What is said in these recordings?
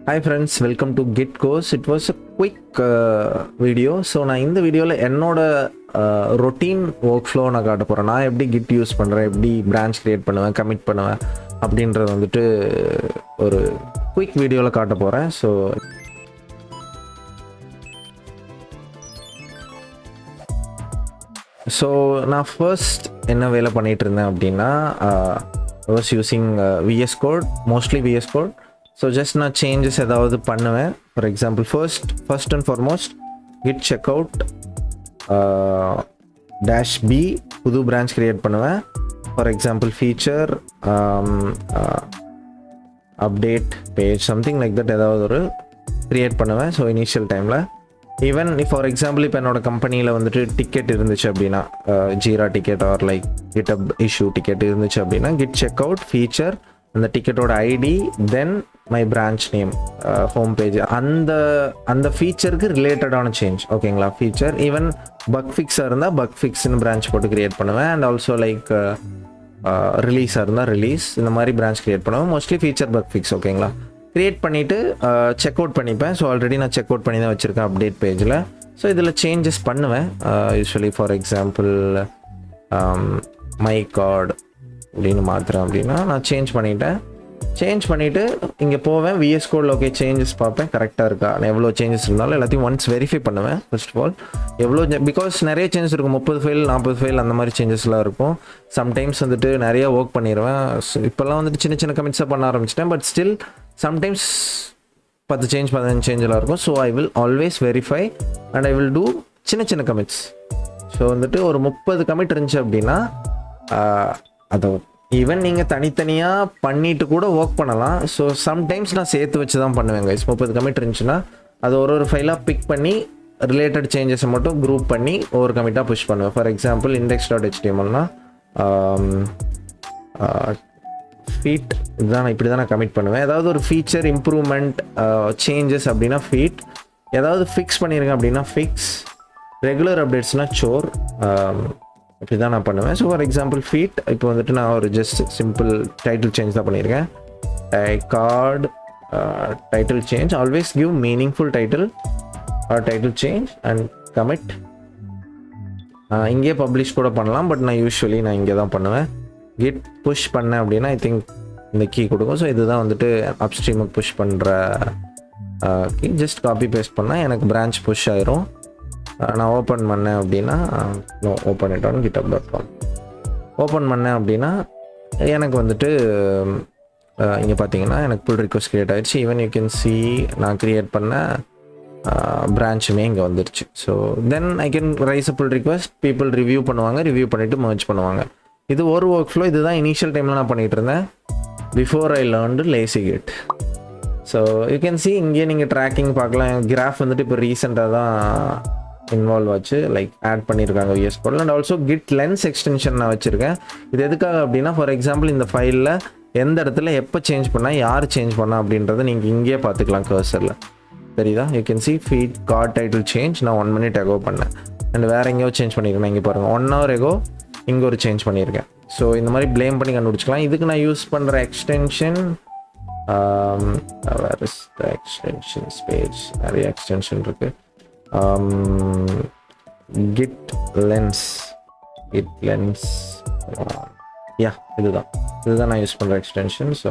Hi friends, welcome to Git Course. It was a quick video. So நான் இந்த வீடியோவில் என்னோட ரொட்டீன் ஒர்க் ஃப்ளோ நான் காட்ட போகிறேன். நான் எப்படி கிட் யூஸ் பண்ணுறேன், எப்படி பிரான்ச் க்ரியேட் பண்ணுவேன், கமிட் பண்ணுவேன் அப்படின்றத வந்துட்டு ஒரு குயிக் வீடியோவில் காட்ட போகிறேன். ஸோ நான் ஃபர்ஸ்ட் என்ன வேலை பண்ணிகிட்டு இருந்தேன் அப்படின்னா I was using VS Code, mostly VS Code. So just நான் சேஞ்சஸ் ஏதாவது பண்ணுவேன். For example first and foremost git check out -b புது பிரான்ச் க்ரியேட் பண்ணுவேன். For example feature update page something like that ஏதாவது ஒரு க்ரியேட் பண்ணுவேன். So initial டைமில் even for example இப்போ என்னோடய கம்பெனியில் வந்துட்டு டிக்கெட் இருந்துச்சு அப்படின்னா Jira ticket or like GitHub issue ticket இருந்துச்சு அப்படின்னா கிட் செக் அவுட் ஃபீச்சர் அந்த டிக்கெட்டோட ID then my branch name home page அந்த ஃபீச்சருக்கு ரிலேட்டடான சேஞ்ச் ஓகேங்களா. ஃபீச்சர் ஈவன் பக் ஃபிக்ஸாக இருந்தால் பக் ஃபிக்ஸ்னு பிரான்ச் போட்டு க்ரியேட் பண்ணுவேன். அண்ட் ஆல்சோ லைக் ரிலீஸாக இருந்தால் ரிலீஸ் இந்த மாதிரி பிரான்ச் க்ரியேட் பண்ணுவேன். மோஸ்ட்லி ஃபீச்சர் பக் ஃபிக்ஸ் ஓகேங்களா. க்ரியேட் பண்ணிவிட்டு செக் அவுட் பண்ணிப்பேன். ஸோ ஆல்ரெடி நான் செக் அவுட் பண்ணி தான் வச்சுருக்கேன் அப்டேட் பேஜில். ஸோ இதில் சேஞ்சஸ் பண்ணுவேன். Usually for example my card அப்படின்னு மாற்றுறேன் அப்படின்னா நான் சேஞ்ச் பண்ணிவிட்டு இங்கே போவேன். விஎஸ் கோடில் ஓகே சேஞ்சஸ் பார்ப்பேன் கரெக்டாக இருக்கா. எவ்வளோ சேஞ்சஸ் இருந்தாலும் எல்லாத்தையும் ஒன்ஸ் வெரிஃபை பண்ணுவேன். ஃபர்ஸ்ட் ஆஃப் ஆல் எவ்வளோ பிகாஸ் நிறைய சேஞ்சஸ் இருக்கும், 30 ஃபைல் 40 ஃபைல் அந்த மாதிரி சேஞ்சஸ்லாம் இருக்கும். சம்டைம்ஸ் வந்துட்டு நிறையா ஒர்க் பண்ணிடுவேன். இப்போல்லாம் வந்துட்டு சின்ன சின்ன கமிட்ஸாக பண்ண ஆரம்பிச்சிட்டேன். பட் ஸ்டில் சம்டைம்ஸ் 10 சேஞ்ச் 15 சேஞ்செலாம் இருக்கும். So I will always verify and I will do சின்ன கமிட்ஸ். ஸோ வந்துட்டு ஒரு 30 கமிட் இருந்துச்சு அப்படின்னா அதை ஈவன் நீங்கள் தனித்தனியாக பண்ணிவிட்டு கூட ஒர்க் பண்ணலாம். ஸோ சம்டைம்ஸ் நான் சேர்த்து வச்சு தான் பண்ணுவேன் கைஸ். 30 கமிட் இருந்துச்சுன்னா அது ஒரு ஃபைலாக பிக் பண்ணி ரிலேட்டட் சேஞ்சஸை மட்டும் குரூப் பண்ணி ஒவ்வொரு கமிட்டாக புஷ் பண்ணுவேன். ஃபார் எக்ஸாம்பிள் index.htmlனா ஃபீட் இதுதான் இப்படி தான் நான் கமிட் பண்ணுவேன். ஏதாவது ஒரு ஃபீச்சர் இம்ப்ரூவ்மெண்ட் சேஞ்சஸ் அப்படின்னா ஃபீட், ஏதாவது ஃபிக்ஸ் பண்ணியிருக்கேன் அப்படின்னா ஃபிக்ஸ், ரெகுலர் அப்டேட்ஸ்னால் சோர், இப்படி தான் நான் பண்ணுவேன். ஸோ ஃபார் எக்ஸாம்பிள் ஃபீட் இப்போ வந்துட்டு நான் ஒரு ஜஸ்ட் சிம்பிள் டைட்டில் சேஞ்ச் தான் பண்ணியிருக்கேன். Card title change, always give meaningful title R title change and commit. இங்கே பப்ளிஷ் கூட பண்ணலாம், பட் நான் யூஸ்வலி இங்கே தான் பண்ணுவேன். கிட் புஷ் பண்ணேன் அப்படின்னா ஐ திங்க் இந்த கீ கொடுக்கும். ஸோ இதுதான் வந்துட்டு அப்ஸ்ட்ரீமுக்கு புஷ் பண்ணுற கீ. ஜஸ்ட் காப்பி பேஸ்ட் பண்ணால் எனக்கு பிரான்ச் புஷ் ஆயிரும். நான் ஓப்பன் பண்ணேன் அப்படின்னா open it on github.com open பண்ணேன் அப்படின்னா எனக்கு வந்துட்டு இங்கே பார்த்தீங்கன்னா எனக்கு புல் ரிக்வெஸ்ட் க்ரியேட் ஆகிடுச்சு. ஈவன் யூ கேன் சி நான் க்ரியேட் பண்ண பிரான்ச்சுமே இங்கே வந்துடுச்சு. So then I can raise a pull request, people review பண்ணுவாங்க, ரிவ்யூ பண்ணிவிட்டு மர்ஜ் பண்ணுவாங்க. இது ஒரு ஒர்க் ஃப்ளோ. இதுதான் இனிஷியல் டைமில் நான் பண்ணிகிட்டு இருந்தேன் before I learned lazygit. So you can see இங்கே நீங்கள் ட்ராக்கிங் பார்க்கலாம். கிராஃப் வந்துட்டு இப்போ ரீசெண்டாக தான் இன்வால்வ் ஆச்சு, லைக் ஆட் பண்ணியிருக்காங்க விஎஸ் கோடில். And also GitLens extension நான் வச்சுருக்கேன். இது எதுக்காக அப்படின்னா ஃபார் எக்ஸாம்பிள் இந்த ஃபைலில் எந்த இடத்துல எப்போ சேஞ்ச் பண்ணால் யார் சேஞ்ச் பண்ணா அப்படின்றத நீங்கள் இங்கேயே பார்த்துக்கலாம் கர்சரில். தெரியுதா? You can see feat card title change நான் 1 minute ago பண்ணேன். அண்ட் வேறு எங்கேயோ சேஞ்ச் பண்ணியிருக்கேன். இங்கே பாருங்கள் 1 hour ago இங்கே ஒரு சேஞ்ச் பண்ணியிருக்கேன். ஸோ இந்த மாதிரி ப்ளேம் பண்ணி கண்டுபிடிச்சிக்கலாம். இதுக்கு நான் யூஸ் பண்ணுற extension where is the extensions page, நிறைய எக்ஸ்டென்ஷன் இருக்குது. கிட் லென்ஸ் இதுதான் நான் யூஸ் பண்ணுற எக்ஸ்டென்ஷன். ஸோ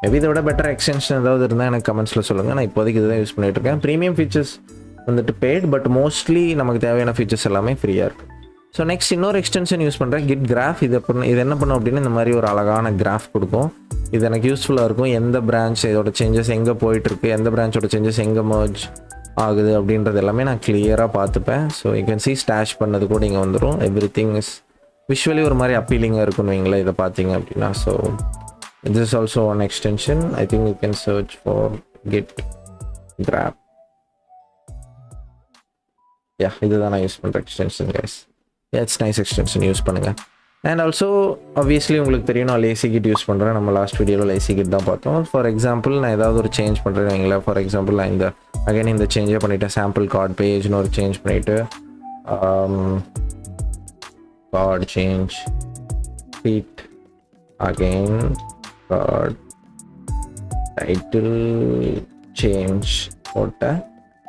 மேபி இதை விட பெட்டர் எக்ஸ்டென்ஷன் ஏதாவது இருந்தால் எனக்கு கமெண்ட்ஸில் சொல்லுங்கள். நான் இப்போதைக்கு இதுதான் யூஸ் பண்ணிகிட்டு இருக்கேன். ப்ரீமியம் ஃபீச்சர்ஸ் வந்துட்டு பெய்ட், பட் மோஸ்ட்லி நமக்கு தேவையான ஃபீச்சர்ஸ் எல்லாமே ஃப்ரீயாக இருக்குது. ஸோ நெக்ஸ்ட் இன்னொரு எக்ஸ்டென்ஷன் யூஸ் பண்ணுறேன், கிட் கிராஃப். இது என்ன பண்ணும் அப்படின்னா இந்த மாதிரி ஒரு அழகான கிராஃப் கொடுக்கும். இது எனக்கு யூஸ்ஃபுல்லாக இருக்கும். எந்த பிரான்ச் இதோட சேஞ்சஸ் எங்கே போயிட்டுருக்கு, எந்த பிரான்ச்சோட சேஞ்சஸ் எங்கே மர்ஜ் ஆகுது அப்படின்றது எல்லாமே நான் கிளியராக பார்த்துப்பேன். So you can C stash பண்ணது கூட இங்கே வந்துடும். எவ்ரி திங் இஸ் விஷுவலி ஒரு மாதிரி அப்பீலிங்காக இருக்குன்னு வைங்களேன் இதை பார்த்தீங்க அப்படின்னா. So this is also one extension. I think you can search for Git Graph. இதுதான் நான் யூஸ் பண்ணுற extension guys. It's nice extension, use பண்ணுங்கள். அண்ட் ஆல்சோ ஆப்வியஸ்லி உங்களுக்கு தெரியும் நான் லேசி கிட் யூஸ் பண்ணுறேன். நம்ம லாஸ்ட் வீடியோவில் லேசி கிட் தான் பார்த்தோம். ஃபார் எக்ஸாம்பிள் நான் ஏதாவது ஒரு சேஞ்ச் பண்ணுறேன் வைங்களேன். ஃபார் எக்ஸாம்பிள் நான் இந்த சேஞ்சே பண்ணிவிட்டேன். சாம்பிள் கார்டு பேஜ்னு ஒரு சேஞ்ச் பண்ணிவிட்டு card change feat again card title change போட்டேன்.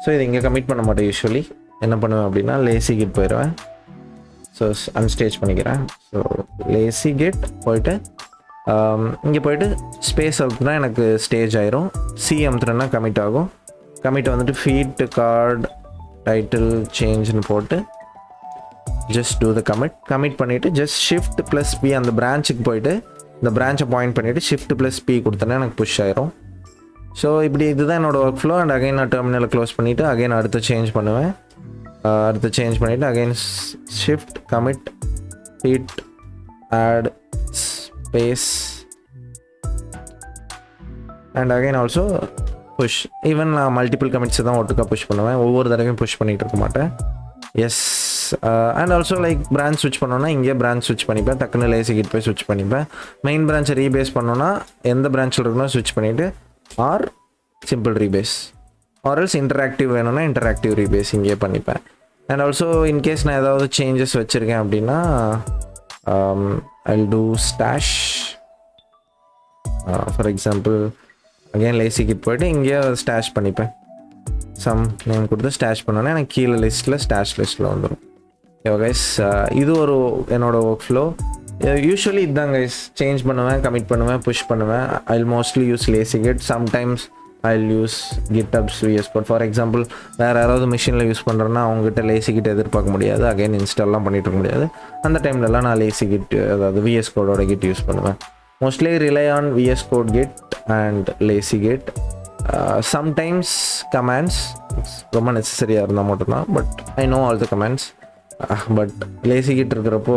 ஸோ இது இங்கே கமிட் பண்ண மாட்டேன். யூஸ்வலி என்ன பண்ணுவேன் அப்படின்னா லேசி கிட் போயிடுவேன். ஸோ அன்ஸ்டேஜ் பண்ணிக்கிறேன். ஸோ லேசி கிட் போயிட்டு இங்கே போயிட்டு ஸ்பேஸ் அவுட்னா எனக்கு ஸ்டேஜ் ஆயிரும். சிஎம்3னா கமிட் ஆகும். கமிட் வந்துட்டு ஃபீட் கார்டு டைட்டில் சேஞ்சுன்னு போட்டு ஜஸ்ட் டூ த கமிட் பண்ணிவிட்டு ஜஸ்ட் ஷிஃப்ட் ப்ளஸ் பி அந்த பிரான்ச்சுக்கு போயிட்டு இந்த பிரான்ச்சை பாயிண்ட் பண்ணிவிட்டு ஷிஃப்ட் ப்ளஸ் பி கொடுத்தேன்னா எனக்கு புஷ் ஆயிரும். ஸோ இப்படி இதுதான் என்னோடய ஒர்க் ஃப்ளோ. அண்ட் அகைன் நான் டெர்மினலை க்ளோஸ் பண்ணிவிட்டு அகைன் அடுத்து சேஞ்ச் பண்ணுவேன். அடுத்து சேஞ்ச் பண்ணிவிட்டு again shift commit feat add space and again also push. Even நான் மல்டிபிள் கமிட்ஸை தான் ஒட்டுக்கா புஷ் பண்ணுவேன். ஒவ்வொரு தடவையும் புஷ் பண்ணிகிட்டு இருக்க மாட்டேன். Yes. And also like branch ஸ்விட்ச் பண்ணோன்னா இங்கே பிரான்ச் ஸ்விட்ச் பண்ணிப்பேன். டக்குன்னு லேசி கிட் போய் ஸ்விட்ச் பண்ணிப்பேன். மெயின் பிரான்ச்சை ரீபேஸ் பண்ணோன்னா எந்த பிரான்ச்சில் இருக்கணும் ஸ்விட்ச் பண்ணிவிட்டு ஆர் சிம்பிள் ரீபேஸ் ஆர்எல்ஸ் இன்டராக்டிவ் வேணும்னா இன்டராக்டிவ் ரீபேஸ் இங்கே பண்ணிப்பேன். அண்ட் ஆல்சோ இன்கேஸ் நான் ஏதாவது சேஞ்சஸ் வச்சுருக்கேன் அப்படின்னா I'll do stash. For example again lazygit போய்ட்டு இங்கேயே ஸ்டாஷ் பண்ணிப்பேன். சம் நேம் கொடுத்து ஸ்டாஷ் பண்ணோன்னே எனக்கு கீழே லிஸ்ட்டில் ஸ்டாஷ் லிஸ்ட்டில் வந்துடும். ஓகே கைஸ், இது ஒரு என்னோடய ஒர்க் ஃப்ளோ. யூஸ்வலி இதுதான் கைஸ். சேஞ்ச் பண்ணுவேன், கமிட் பண்ணுவேன், புஷ் பண்ணுவேன். I'll mostly use Lazy Git. Sometimes I'll use GitHub's VS Code. For example வேறு யாராவது மிஷினில் யூஸ் பண்ணுறேன்னா அவங்ககிட்ட Lazy Git எதிர்பார்க்க முடியாது. அகைன் இன்ஸ்டால்லாம் பண்ணிட்டு இருக்க முடியாது. அந்த டைம்லலாம் நான் Lazy Git அதாவது VS Codeோட Git யூஸ் பண்ணுவேன். Mostly rely on VS Code Git and Lazy Git. Sometimes commands ரொம்ப நெசசரியாக இருந்தால் மட்டும்தான். But I know all the commands. But Lazy Git இருக்கிறப்போ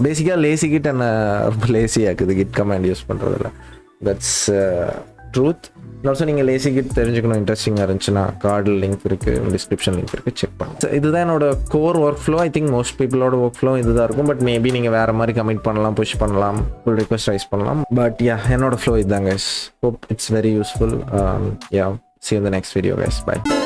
பேசிக்காக Lazy Git என்ன ரொம்ப லேசியாக இருக்குது Git கமாண்ட் யூஸ் பண்ணுறதில்ல. That's truth. ஆல்சோ நீங்கள் Lazy Git தெரிஞ்சுக்கணும் இன்ட்ரெஸ்டிங்காக இருந்துச்சுன்னா கார்டில் லிங்க் இருக்குது, டிஸ்கிரிப்ஷன் லிங்க் இருக்குது, செக் பண்ணுங்கள். இதுதான் என்னோட core workflow. I think most பீப்புளோட ஒர்க் ஃப்ளோ இதுதான் இருக்கும். பட் மேபி நீங்கள் வேறு மாதிரி கமிட் பண்ணலாம், புஷ் பண்ணலாம், ஃபுல் ரிக்வெஸ்ட் ரைஸ் பண்ணலாம். பட் யா, என்னோட ஃப்ளோ இதுதான் guys. Hope it's very useful. Yeah, see you in the next video guys. Bye.